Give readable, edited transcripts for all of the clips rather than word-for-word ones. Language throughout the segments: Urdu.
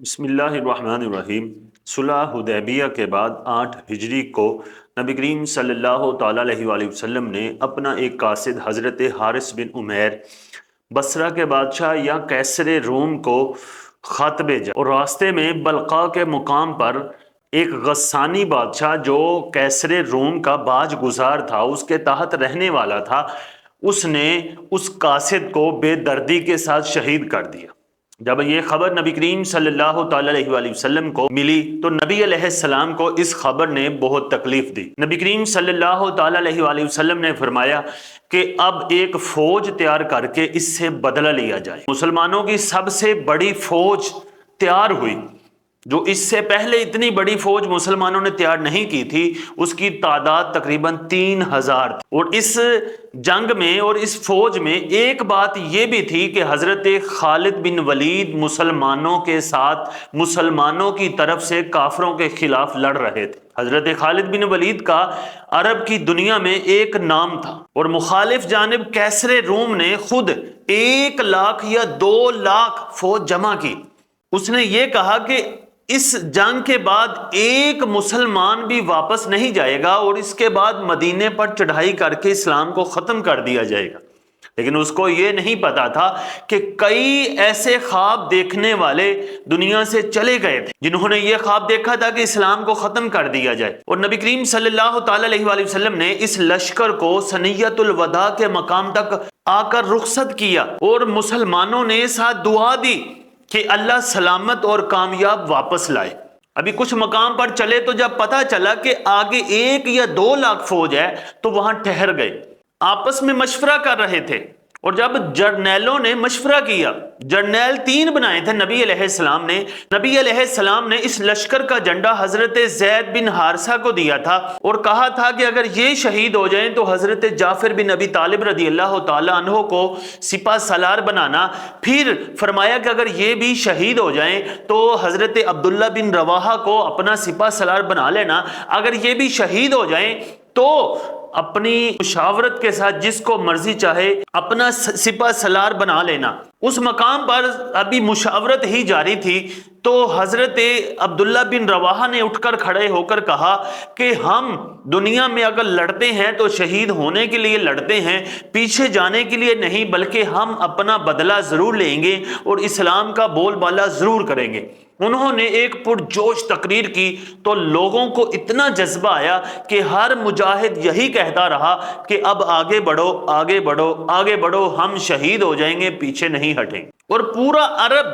بسم اللہ الرحمن الرحیم۔ صلح حدیبیہ کے بعد 8 ہجری کو نبی کریم صلی اللہ تعالیٰ علیہ وآلہ وسلم نے اپنا ایک قاصد حضرت حارث بن عمیر بصرہ کے بادشاہ یا کیسر روم کو خط بھیجا، اور راستے میں بلقاء کے مقام پر ایک غسانی بادشاہ جو کیسر روم کا باج گزار تھا، اس کے تحت رہنے والا تھا، اس نے اس قاصد کو بے دردی کے ساتھ شہید کر دیا۔ جب یہ خبر نبی کریم صلی اللہ تعالیٰ علیہ وآلہ وسلم کو ملی تو نبی علیہ السلام کو اس خبر نے بہت تکلیف دی۔ نبی کریم صلی اللہ تعالیٰ علیہ وآلہ وسلم نے فرمایا کہ اب ایک فوج تیار کر کے اس سے بدلہ لیا جائے۔ مسلمانوں کی سب سے بڑی فوج تیار ہوئی، جو اس سے پہلے اتنی بڑی فوج مسلمانوں نے تیار نہیں کی تھی، اس کی تعداد تقریباً 3000 تھی۔ اور اس جنگ میں اور اس فوج میں ایک بات یہ بھی تھی کہ حضرت خالد بن ولید مسلمانوں کے ساتھ مسلمانوں کی طرف سے کافروں کے خلاف لڑ رہے تھے۔ حضرت خالد بن ولید کا عرب کی دنیا میں ایک نام تھا، اور مخالف جانب کیسر روم نے خود 1 لاکھ یا 2 لاکھ فوج جمع کی۔ اس نے یہ کہا کہ اس جنگ کے بعد ایک مسلمان بھی واپس نہیں جائے گا، اور اس کے بعد مدینے پر چڑھائی کر کے اسلام کو ختم کر دیا جائے گا۔ لیکن اس کو یہ نہیں پتا تھا کہ کئی ایسے خواب دیکھنے والے دنیا سے چلے گئے تھے جنہوں نے یہ خواب دیکھا تھا کہ اسلام کو ختم کر دیا جائے، اور نبی کریم صلی اللہ تعالیٰ علیہ وآلہ وسلم نے اس لشکر کو ثنیۃ الوداع کے مقام تک آ کر رخصت کیا، اور مسلمانوں نے ساتھ دعا دی کہ اللہ سلامت اور کامیاب واپس لائے۔ ابھی کچھ مقام پر چلے تو جب پتہ چلا کہ آگے 1 یا 2 لاکھ فوج ہے تو وہاں ٹھہر گئے، آپس میں مشورہ کر رہے تھے۔ اور جب جرنیلوں نے مشورہ کیا، جرنیل 3 بنائے تھے نبی علیہ السلام نے، نبی علیہ السلام نے اس لشکر کا جھنڈا حضرت زید بن حارثہ کو دیا تھا، اور کہا تھا کہ اگر یہ شہید ہو جائیں تو حضرت جعفر بن ابی طالب رضی اللہ تعالیٰ عنہ کو سپہ سالار بنانا۔ پھر فرمایا کہ اگر یہ بھی شہید ہو جائیں تو حضرت عبداللہ بن رواحہ کو اپنا سپہ سالار بنا لینا۔ اگر یہ بھی شہید ہو جائیں تو اپنی مشاورت کے ساتھ جس کو مرضی چاہے اپنا سپہ سالار بنا لینا۔ اس مقام پر ابھی مشاورت ہی جاری تھی تو حضرت عبداللہ بن رواحہ نے اٹھ کر کھڑے ہو کر کہا کہ ہم دنیا میں اگر لڑتے ہیں تو شہید ہونے کے لیے لڑتے ہیں، پیچھے جانے کے لیے نہیں، بلکہ ہم اپنا بدلہ ضرور لیں گے اور اسلام کا بول بالا ضرور کریں گے۔ انہوں نے ایک پرجوش تقریر کی تو لوگوں کو اتنا جذبہ آیا کہ ہر مجاہد یہی کہتا رہا کہ اب آگے بڑھو، آگے بڑھو، آگے بڑھو، ہم شہید ہو جائیں گے، پیچھے نہیں ہٹیں گے۔ اور پورا عرب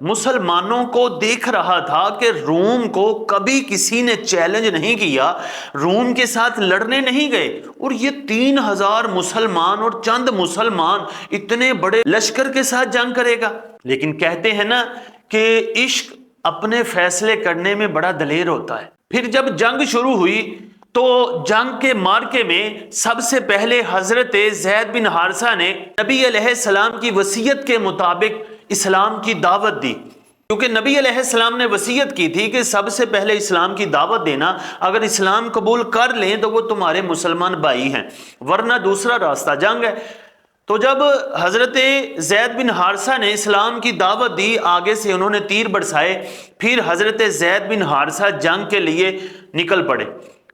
مسلمانوں کو دیکھ رہا تھا کہ روم کو کبھی کسی نے چیلنج نہیں کیا، روم کے ساتھ لڑنے نہیں گئے، اور یہ 3000 مسلمان اور چند مسلمان اتنے بڑے لشکر کے ساتھ جنگ کرے گا۔ لیکن کہتے ہیں نا کہ عشق اپنے فیصلے کرنے میں بڑا دلیر ہوتا ہے۔ پھر جب جنگ شروع ہوئی تو جنگ کے مارکے میں سب سے پہلے حضرت زید بن حارثہ نے نبی علیہ السلام کی وصیت کے مطابق اسلام کی دعوت دی، کیونکہ نبی علیہ السلام نے وصیت کی تھی کہ سب سے پہلے اسلام کی دعوت دینا، اگر اسلام قبول کر لیں تو وہ تمہارے مسلمان بھائی ہیں، ورنہ دوسرا راستہ جنگ ہے۔ تو جب حضرت زید بن حارثہ نے اسلام کی دعوت دی، آگے سے انہوں نے تیر برسائے، پھر حضرت زید بن حارثہ جنگ کے لیے نکل پڑے۔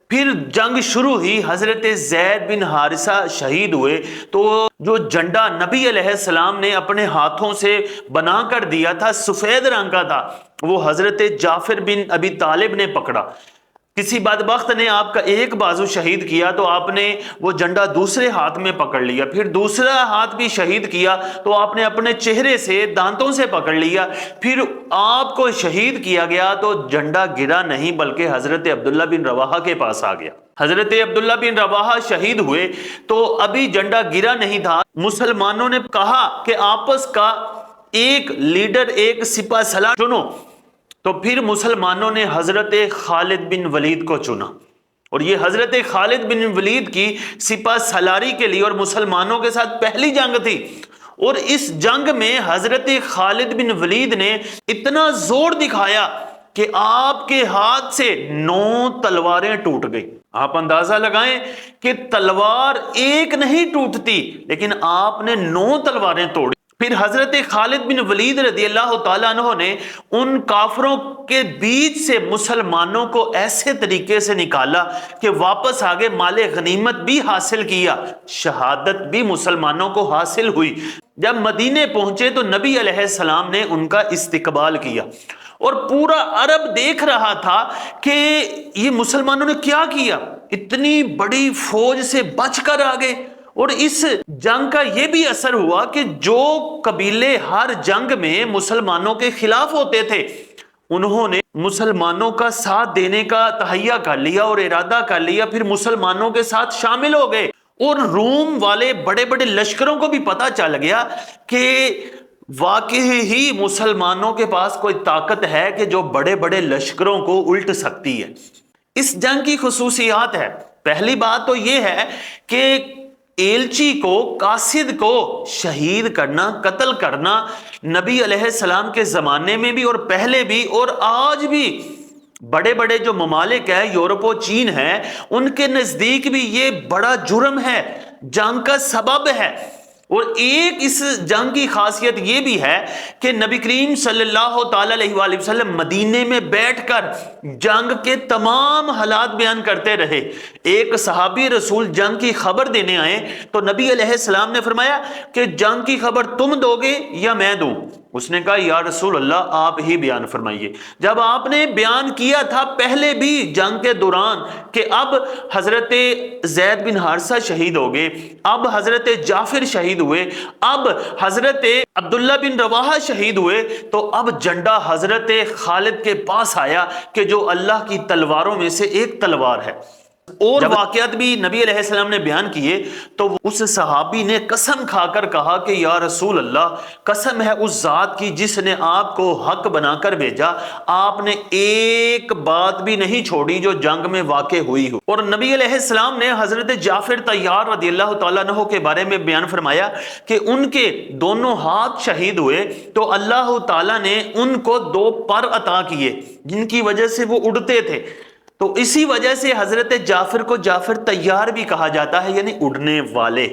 پھر جنگ شروع ہوئی، حضرت زید بن حارثہ شہید ہوئے تو جو جھنڈا نبی علیہ السلام نے اپنے ہاتھوں سے بنا کر دیا تھا، سفید رنگ کا تھا، وہ حضرت جعفر بن ابی طالب نے پکڑا۔ کسی بدبخت نے آپ کا ایک بازو شہید کیا تو آپ نے وہ جھنڈا دوسرے ہاتھ میں پکڑ لیا، پھر دوسرا ہاتھ بھی شہید کیا تو آپ نے اپنے چہرے سے دانتوں سے پکڑ لیا، پھر آپ کو شہید کیا گیا تو جھنڈا گرا نہیں بلکہ حضرت عبداللہ بن رواحہ کے پاس آ گیا۔ حضرت عبداللہ بن رواحہ شہید ہوئے تو ابھی جھنڈا گرا نہیں تھا، مسلمانوں نے کہا کہ آپس کا ایک لیڈر، ایک سپہ سالار چنو، تو پھر مسلمانوں نے حضرت خالد بن ولید کو چنا، اور یہ حضرت خالد بن ولید کی سپہ سالاری کے لیے اور مسلمانوں کے ساتھ پہلی جنگ تھی۔ اور اس جنگ میں حضرت خالد بن ولید نے اتنا زور دکھایا کہ آپ کے ہاتھ سے 9 تلواریں ٹوٹ گئی۔ آپ اندازہ لگائیں کہ تلوار ایک نہیں ٹوٹتی، لیکن آپ نے 9 تلواریں توڑی۔ پھر حضرت خالد بن ولید رضی اللہ تعالیٰ عنہ نے ان کافروں کے بیچ سے مسلمانوں کو ایسے طریقے سے نکالا کہ واپس آگے مال غنیمت بھی حاصل کیا، شہادت بھی مسلمانوں کو حاصل ہوئی۔ جب مدینے پہنچے تو نبی علیہ السلام نے ان کا استقبال کیا، اور پورا عرب دیکھ رہا تھا کہ یہ مسلمانوں نے کیا کیا، اتنی بڑی فوج سے بچ کر آگے۔ اور اس جنگ کا یہ بھی اثر ہوا کہ جو قبیلے ہر جنگ میں مسلمانوں کے خلاف ہوتے تھے، انہوں نے مسلمانوں کا ساتھ دینے کا تہیہ کر لیا اور ارادہ کر لیا، پھر مسلمانوں کے ساتھ شامل ہو گئے۔ اور روم والے بڑے بڑے لشکروں کو بھی پتہ چل گیا کہ واقعی ہی مسلمانوں کے پاس کوئی طاقت ہے کہ جو بڑے بڑے لشکروں کو الٹ سکتی ہے۔ اس جنگ کی خصوصیات ہے، پہلی بات تو یہ ہے کہ ایلچی کو، قاصد کو شہید کرنا، قتل کرنا نبی علیہ السلام کے زمانے میں بھی اور پہلے بھی اور آج بھی بڑے بڑے جو ممالک ہیں، یورپ و چین ہے، ان کے نزدیک بھی یہ بڑا جرم ہے، جنگ کا سبب ہے۔ اور ایک اس جنگ کی خاصیت یہ بھی ہے کہ نبی کریم صلی اللہ تعالی علیہ وآلہ وسلم مدینے میں بیٹھ کر جنگ کے تمام حالات بیان کرتے رہے۔ ایک صحابی رسول جنگ کی خبر دینے آئے تو نبی علیہ السلام نے فرمایا کہ جنگ کی خبر تم دو گے یا میں دوں؟ اس نے کہا یا رسول اللہ آپ ہی بیان فرمائیے۔ جب آپ نے بیان کیا تھا پہلے بھی جنگ کے دوران کہ اب حضرت زید بن حارثہ شہید ہو گئے، اب حضرت جعفر شہید ہوئے، اب حضرت عبداللہ بن رواحہ شہید ہوئے، تو اب جھنڈا حضرت خالد کے پاس آیا کہ جو اللہ کی تلواروں میں سے ایک تلوار ہے۔ اور واقعات بھی نبی علیہ السلام نے بیان کیے تو اس صحابی نے قسم کھا کر کہا کہ یا رسول اللہ، قسم ہے اس ذات کی جس نے آپ کو حق بنا کر بھیجا، آپ نے ایک بات بھی نہیں چھوڑی جو جنگ میں واقع ہوئی ہو۔ اور نبی علیہ السلام نے حضرت جعفر طیار رضی اللہ تعالیٰ عنہ کے بارے میں بیان فرمایا کہ ان کے دونوں ہاتھ شہید ہوئے تو اللہ تعالیٰ نے ان کو 2 پر عطا کیے جن کی وجہ سے وہ اڑتے تھے، تو اسی وجہ سے حضرت جعفر کو جعفر طیار بھی کہا جاتا ہے، یعنی اڑنے والے۔